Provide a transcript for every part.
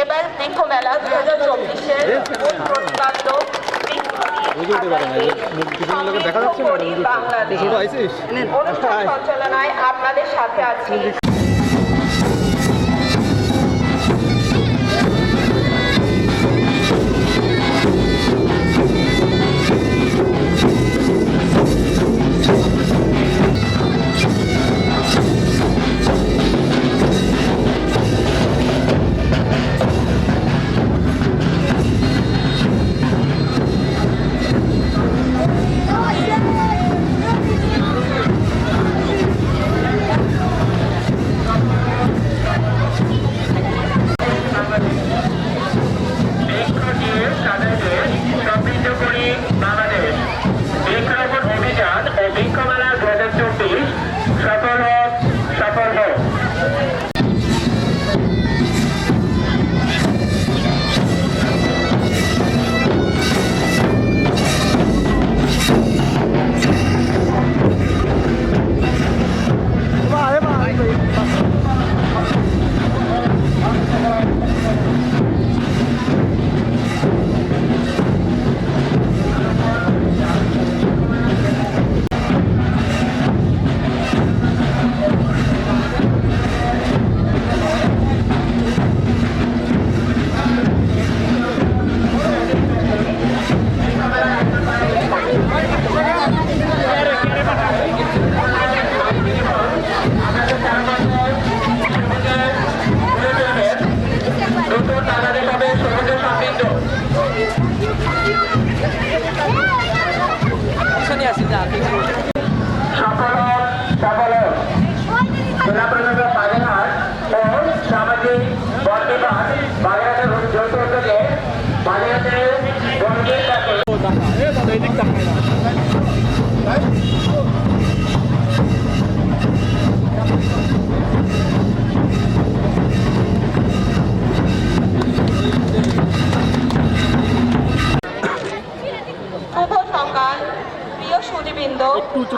এবার বৃক্ষ মেলা 2024-এর প্রতিপাদ্য বাংলাদেশ অনুষ্ঠান সঞ্চালনায় আপনাদের সাথে আছি।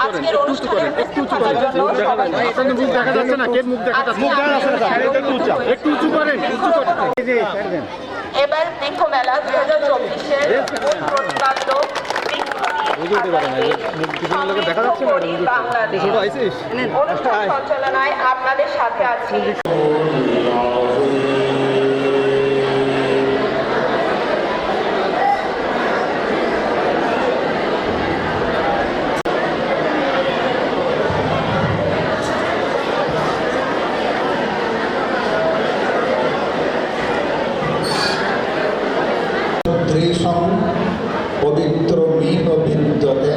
আজকের অনুষ্ঠানে উপস্থিত থাকার জন্য এবার বৃক্ষ মেলা 2024-এর প্রতিপাদ্য বাংলাদেশ অনুষ্ঠান সঞ্চালনায় আপনাদের সাথে আছি। পবিত্র মিহ বিদ্যতে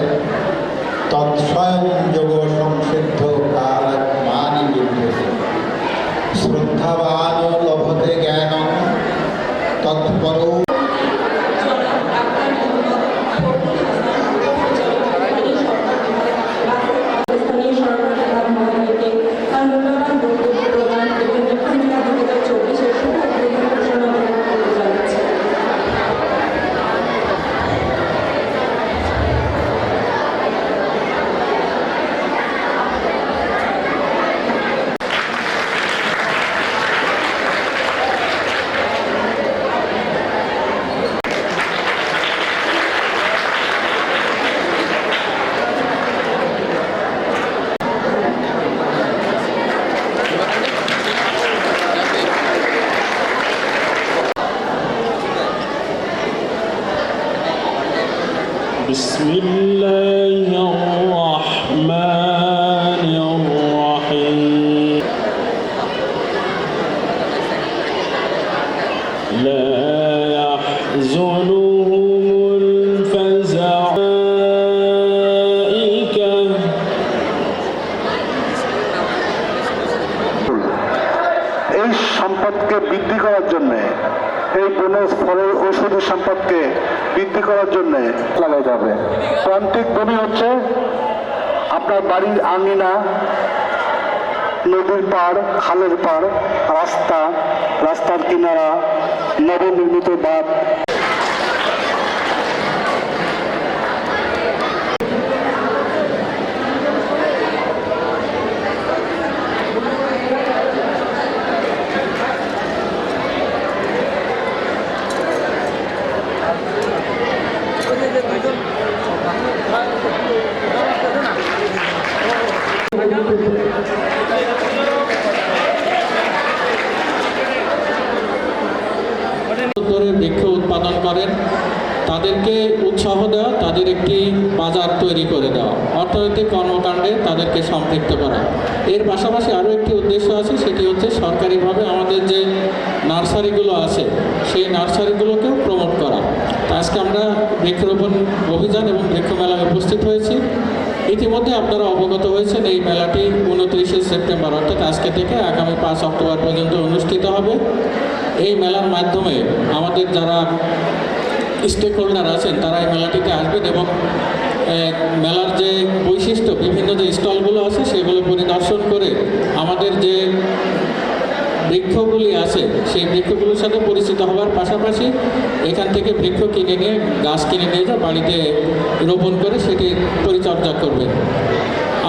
তৎস্বয়ং যোগ সংসিদ্ধ কাল মানি বিদ্যতে শ্রদ্ধাবান লভতে জ্ঞানম তৎপর بسم الله الرحمن الرحيم لا يحزنهم الفزع এই সম্পদকে বৃদ্ধি করার জন্য এই বোনাস ফলের ঔষধি সম্পদকে বৃদ্ধি করার জন্য লাগাতে হবে। প্রান্তিক ভূমি হচ্ছে আপনার বাড়ির আঙিনা, নদীর পাড়, খালের পাড়, রাস্তা, রাস্তার কিনারা, নবনির্মিত বাঁধ। করেন তাদেরকে উৎসাহ দেওয়া, তাদের একটি বাজার তৈরি করে দেওয়া, অর্থনৈতিক কর্মকাণ্ডে তাদেরকে সম্পৃক্ত করা। এর পাশাপাশি আরও একটি উদ্দেশ্য আছে, সেটি হচ্ছে সরকারিভাবে আমাদের যে নার্সারিগুলো আছে সেই নার্সারিগুলোকেও প্রমোট করা। তো আজকে আমরা বৃক্ষরোপণ অভিযান এবং বৃক্ষ মেলায় উপস্থিত হয়েছি। ইতিমধ্যে আপনারা অবগত হয়েছেন এই মেলাটি 29শে সেপ্টেম্বর অর্থাৎ আজকে থেকে আগামী 5 অক্টোবর পর্যন্ত অনুষ্ঠিত হবে। এই মেলার মাধ্যমে আমাদের যারা স্টেক হোল্ডার আছেন তারা এই মেলাটিতে আসবেন এবং মেলার যে বৈশিষ্ট্য, বিভিন্ন যে স্টলগুলো আছে সেগুলো পরিদর্শন করে আমাদের যে বৃক্ষগুলি আছে সেই বৃক্ষগুলোর সাথে পরিচিত হওয়ার পাশাপাশি এখান থেকে বৃক্ষ কিনে নিয়ে, গাছ কিনে নিয়ে যা বাড়িতে রোপণ করে সেটি পরিচর্যা করবেন।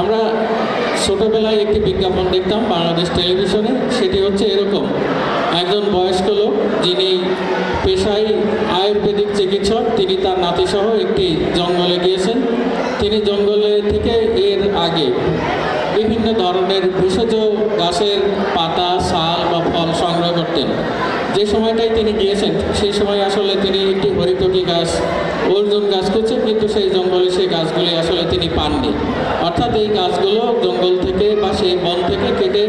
আমরা ছোটোবেলায় একটি বিজ্ঞাপন দেখতাম বাংলাদেশ টেলিভিশনে, সেটি হচ্ছে এরকম: একজন বয়স্ক লোক যিনি পেশায় আয়ুর্বেদিক চিকিৎসক, তিনি তার নাতিসহ একটি জঙ্গলে গিয়েছেন। তিনি জঙ্গলে থেকে এর আগে বিভিন্ন ধরনের ভেষজ গাছের পাতা, ছাল বা ফল সংগ্রহ করতেন। যে সময়টাই তিনি গিয়েছেন সেই সময় আসলে তিনি একটি হরিতকি গাছ, অর্জুন গাছ খুঁজছেন, কিন্তু সেই জঙ্গলে সেই গাছগুলি আসলে তিনি পাননি। অর্থাৎ এই গাছগুলো জঙ্গল থেকে বা সেই বন থেকে কেটে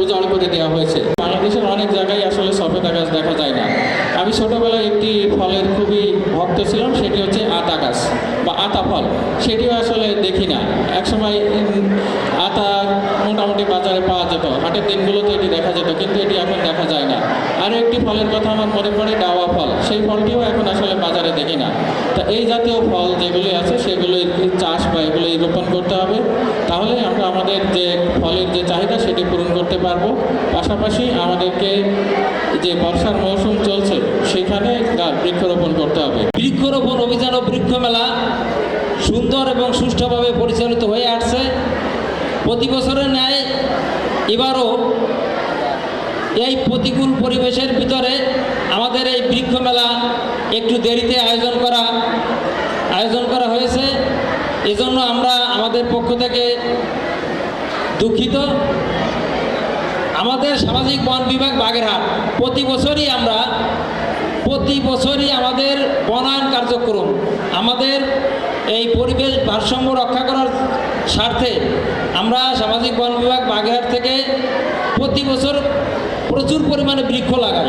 উজাড় করে দেওয়া হয়েছে। বাংলাদেশের অনেক জায়গায় আসলে সফেদা গাছ দেখা যায় না। আমি ছোটোবেলায় একটি ফলের খুবই ভক্ত ছিলাম, সেটি হচ্ছে আতা গাছ বা আতা ফল, সেটিও আসলে দেখি না। একসময় আতা মোটামুটি বাজারে পাওয়া যেত, হাটের দিনগুলোতে এটি দেখা যেত, কিন্তু এটি এখন দেখা যায় না। আরও একটি ফলের কথা আমার মনে পড়ে, ডাওয়া ফল, সেই ফলটিও এখন আসলে বাজারে দেখি না। তা এই জাতীয় ফল যেগুলি আছে সেগুলোই চাষ বা এগুলোই রোপণ করতে হবে, তাহলে আমরা আমাদের যে ফলের যে চাহিদা সেটি পূরণ করতে পারবো। পাশাপাশি আমাদেরকে যে বর্ষার মৌসুম চলছে সেখানে বৃক্ষরোপণ করতে হবে। বৃক্ষরোপণ অভিযান ও বৃক্ষ মেলা সুন্দর এবং সুষ্ঠুভাবে পরিচালিত হয়ে আসছে। প্রতি বছরের ন্যায় এবারও এই প্রতিকূল পরিবেশের ভিতরে আমাদের এই বৃক্ষ মেলা একটু দেরিতে আয়োজন করা হয়েছে। এজন্য আমরা আমাদের পক্ষ থেকে দুঃখিত। আমাদের সামাজিক বন বিভাগ বাগেরহাট প্রতি বছরই আমাদের বনায়ন কার্যক্রম, আমাদের এই পরিবেশ ভারসাম্য রক্ষা করার স্বার্থে আমরা সামাজিক বন বিভাগ বাগেরহাট থেকে প্রতি বছর প্রচুর পরিমাণে বৃক্ষ লাগাই।